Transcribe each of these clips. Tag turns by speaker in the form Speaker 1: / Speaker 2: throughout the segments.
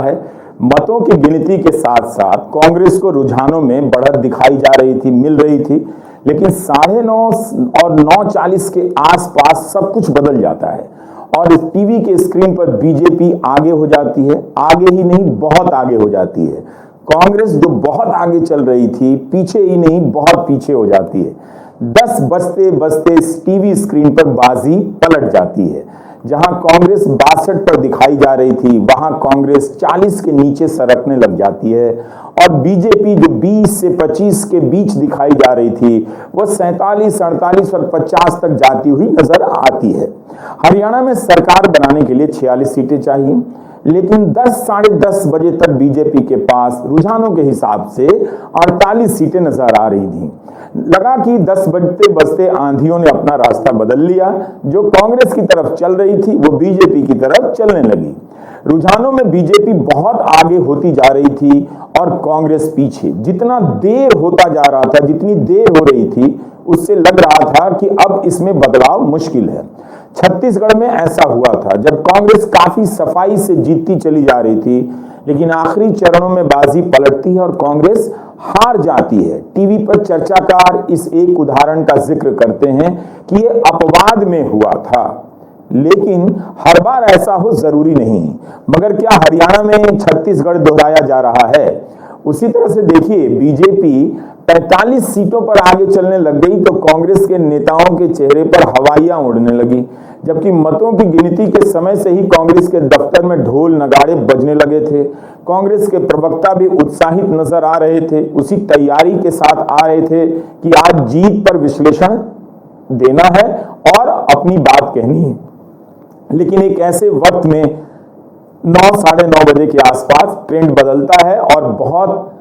Speaker 1: है। मतों की गिनती के साथ साथ कांग्रेस को रुझानों में बढ़त दिखाई जा रही थी, मिल रही थी, लेकिन 9:30 और 9:40 के आसपास सब कुछ बदल जाता है और टीवी के स्क्रीन पर बीजेपी आगे हो जाती है। आगे ही नहीं, बहुत आगे हो जाती है। कांग्रेस जो बहुत आगे चल रही थी, पीछे ही नहीं बहुत पीछे हो जाती है। 10 बजते बजते टीवी स्क्रीन पर बाजी पलट जाती है। जहां कांग्रेस 62 पर दिखाई जा रही थी, वहां कांग्रेस 40 के नीचे सरकने लग जाती है और बीजेपी जो 20 से 25 के बीच दिखाई जा रही थी, वो 47, 48 और 50 तक जाती हुई नजर आती है। हरियाणा में सरकार बनाने के लिए 46 सीटें चाहिए, लेकिन 10, साढ़े 10 बजे तक बीजेपी के पास रुझानों के हिसाब से 48 सीटें नजर आ रही थी। लगा कि 10 बजते बजते आंधियों ने अपना रास्ता बदल लिया। जो कांग्रेस की तरफ चल रही थी वो बीजेपी की तरफ चलने लगी। रुझानों में बीजेपी बहुत आगे होती जा रही थी और कांग्रेस पीछे। जितना देर होता जा रहा था, जितनी देर हो रही थी, उससे लग रहा था कि अब इसमें बदलाव मुश्किल है। छत्तीसगढ़ में ऐसा हुआ था जब कांग्रेस काफी सफाई से जीतती चली जा रही थी, लेकिन आखिरी चरणों में बाजी पलटती है और कांग्रेस हार जाती है। टीवी पर चर्चाकार इस एक उदाहरण का जिक्र करते हैं कि ये अपवाद में हुआ था, लेकिन हर बार ऐसा हो जरूरी नहीं। मगर क्या हरियाणा में छत्तीसगढ़ दोहराया जा रहा है? उसी तरह से देखिए, बीजेपी 45 सीटों पर आगे चलने लग गई तो कांग्रेस के नेताओं के चेहरे पर हवाइयां उड़ने लगी। जबकि मतों की गिनती के समय से ही कांग्रेस के दफ्तर में ढोल नगाड़े बजने लगे थे। कांग्रेस के प्रवक्ता भी उत्साहित नजर आ रहे थे, उसी तैयारी के साथ आ रहे थे कि आज जीत पर विश्लेषण देना है और अपनी बात कहनी है। लेकिन एक ऐसे वक्त में 9, साढ़े 9 बजे के आसपास ट्रेंड बदलता है और बहुत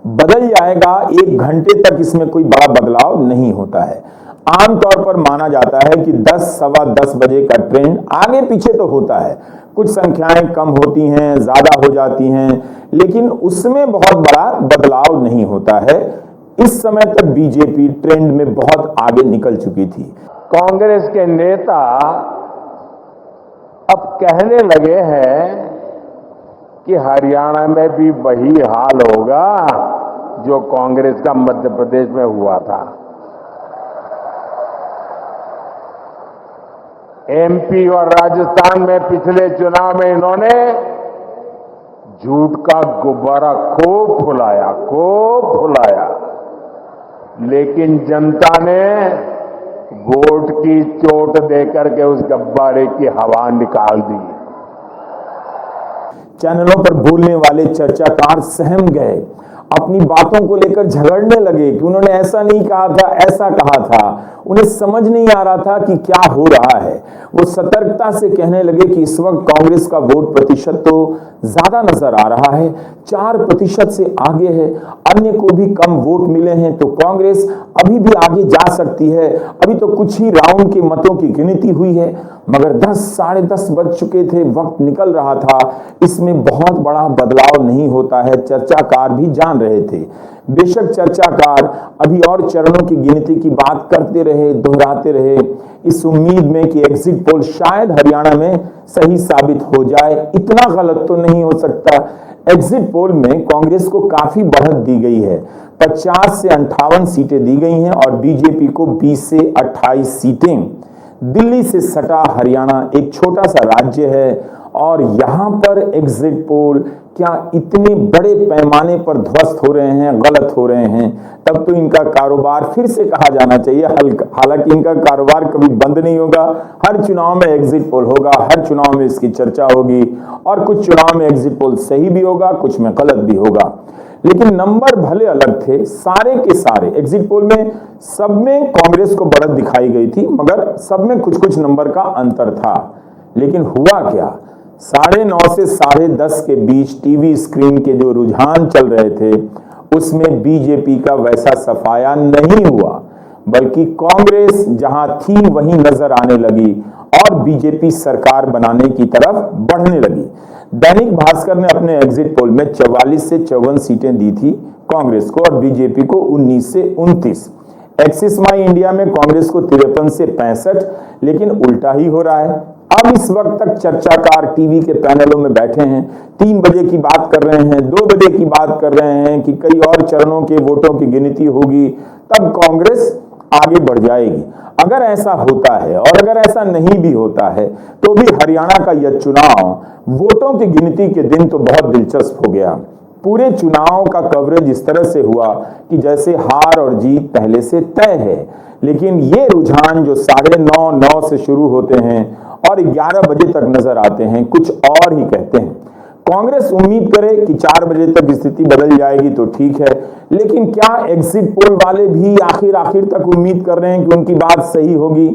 Speaker 1: बदल जाएगा। 1 घंटे तक इसमें कोई बड़ा बदलाव नहीं होता है। आमतौर पर माना जाता है कि 10, सवा 10 बजे का ट्रेंड आगे पीछे तो होता है, कुछ संख्याएं कम होती हैं, ज्यादा हो जाती हैं, लेकिन उसमें बहुत बड़ा बदलाव नहीं होता है। इस समय तक बीजेपी ट्रेंड में बहुत आगे निकल चुकी थी।
Speaker 2: कांग्रेस के नेता अब कहने लगे हैं कि हरियाणा में भी वही हाल होगा जो कांग्रेस का मध्य प्रदेश में हुआ था। एमपी और राजस्थान में पिछले चुनाव में इन्होंने झूठ का गुब्बारा खूब फुलाया, लेकिन जनता ने वोट की चोट देकर के उस गुब्बारे की हवा निकाल दी।
Speaker 1: चैनलों पर बोलने वाले चर्चाकार सहम गए, अपनी बातों को लेकर झगड़ने लगे कि उन्होंने ऐसा नहीं कहा था, ऐसा कहा था। उन्हें समझ नहीं आ रहा था कि क्या हो रहा है। वो सतर्कता से कहने लगे कि इस वक्त कांग्रेस का वोट प्रतिशत तो ज्यादा नजर आ रहा है, 4% से आगे है, अन्य को भी कम वोट मिले हैं, तो कांग्रेस अभी भी आगे जा सकती है। अभी तो कुछ ही राउंड के मतों की गिनती हुई है। मगर 10, साढ़े 10 बज चुके थे, वक्त निकल रहा था, इसमें बहुत बड़ा बदलाव नहीं होता है, चर्चाकार भी जान रहे थे। बेशक चर्चाकार अभी और चरणों की गिनती की बात करते रहे, दोहराते रहे, इस उम्मीद में कि एग्जिट पोल शायद हरियाणा में सही साबित हो जाए। इतना गलत तो नहीं हो सकता। एग्जिट पोल में कांग्रेस को काफी बढ़त दी गई है, 50 से 58 सीटें दी गई हैं और बीजेपी को 20 से 28 सीटें। दिल्ली से सटा हरियाणा एक छोटा सा राज्य है और यहां पर एग्जिट पोल क्या इतने बड़े पैमाने पर ध्वस्त हो रहे हैं, गलत हो रहे हैं, तब तो इनका कारोबार फिर से कहा जाना चाहिए। हालांकि इनका कारोबार कभी बंद नहीं होगा। हर चुनाव में एग्जिट पोल होगा, हर चुनाव में इसकी चर्चा होगी और कुछ चुनाव में एग्जिट पोल सही भी होगा, कुछ में गलत भी होगा। लेकिन नंबर भले अलग थे, सारे के सारे एग्जिट पोल में सब में कांग्रेस को बढ़त दिखाई गई थी, मगर सब में कुछ कुछ नंबर का अंतर था। लेकिन हुआ क्या, 9:30 से 10:30 के बीच टीवी स्क्रीन के जो रुझान चल रहे थे उसमें बीजेपी का वैसा सफाया नहीं हुआ, बल्कि कांग्रेस जहां थी वहीं नजर आने लगी और बीजेपी सरकार बनाने की तरफ बढ़ने लगी। दैनिक भास्कर ने अपने एग्जिट पोल में 44 से 54 सीटें दी थी कांग्रेस को और बीजेपी को 19 से 29। एक्सिस माई इंडिया में कांग्रेस को 53 से 65, लेकिन उल्टा ही हो रहा है। अब इस वक्त तक चर्चाकार टीवी के पैनलों में बैठे हैं, 3 बजे की बात कर रहे हैं, 2 बजे की बात कर रहे हैं कि कई और चरणों के वोटों की गिनती होगी, तब कांग्रेस आगे बढ़ जाएगी। अगर ऐसा होता है और अगर ऐसा नहीं भी होता है तो भी हरियाणा का यह चुनाव वोटों की गिनती के दिन तो बहुत दिलचस्प हो गया। पूरे चुनाव का कवरेज इस तरह से हुआ कि जैसे हार और जीत पहले से तय है, लेकिन ये रुझान जो 9:30 से शुरू होते हैं और 11 बजे तक नजर आते हैं, कुछ और ही कहते हैं। कांग्रेस उम्मीद करे कि 4 बजे तक स्थिति बदल जाएगी तो ठीक है, लेकिन क्या एग्जिट पोल वाले भी आखिर तक उम्मीद कर रहे हैं कि उनकी बात सही होगी?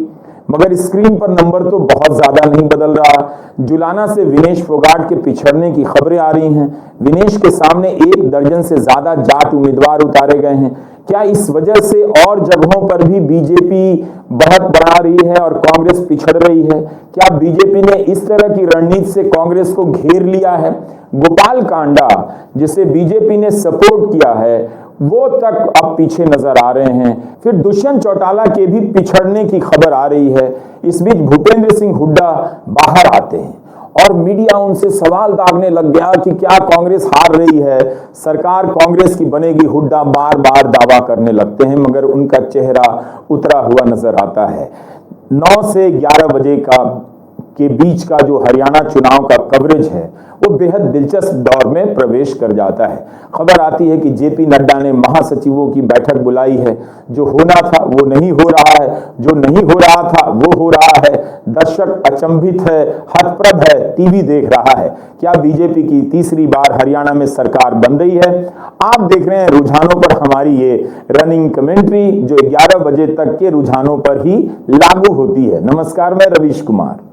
Speaker 1: मगर स्क्रीन पर नंबर तो बहुत ज्यादा नहीं बदल रहा। जुलाना से विनेश फोगाट के पिछड़ने की खबरें आ रही हैं। विनेश के सामने 1 दर्जन से ज्यादा जाट उम्मीदवार उतारे गए हैं। क्या इस वजह से और जगहों पर भी बीजेपी बढ़त बढ़ा रही है और कांग्रेस पिछड़ रही है? क्या बीजेपी ने इस तरह की रणनीति से कांग्रेस को घेर लिया है? गोपाल कांडा, जिसे बीजेपी ने सपोर्ट किया है, वो तक अब पीछे नजर आ रहे हैं। फिर दुष्यंत चौटाला के भी पिछड़ने की खबर आ रही है। इस बीच भूपेंद्र सिंह हुड्डा बाहर आते हैं और मीडिया उनसे सवाल दागने लग गया कि क्या कांग्रेस हार रही है, सरकार कांग्रेस की बनेगी। हुड्डा बार बार दावा करने लगते हैं, मगर उनका चेहरा उतरा हुआ नजर आता है। 9 से 11 बजे के बीच का जो हरियाणा चुनाव का कवरेज है वो बेहद दिलचस्प दौर में प्रवेश कर जाता है। खबर आती है कि जेपी नड्डा ने महासचिवों की बैठक बुलाई है। जो होना था वो नहीं हो रहा है, जो नहीं हो रहा था वो हो रहा है। दर्शक अचंभित है, हतप्रभ है, टीवी देख रहा है। क्या बीजेपी की तीसरी बार हरियाणा में सरकार बन रही है? आप देख रहे हैं रुझानों पर हमारी ये रनिंग कमेंट्री, जो 11 बजे तक के रुझानों पर ही लागू होती है। नमस्कार, मैं रवीश कुमार।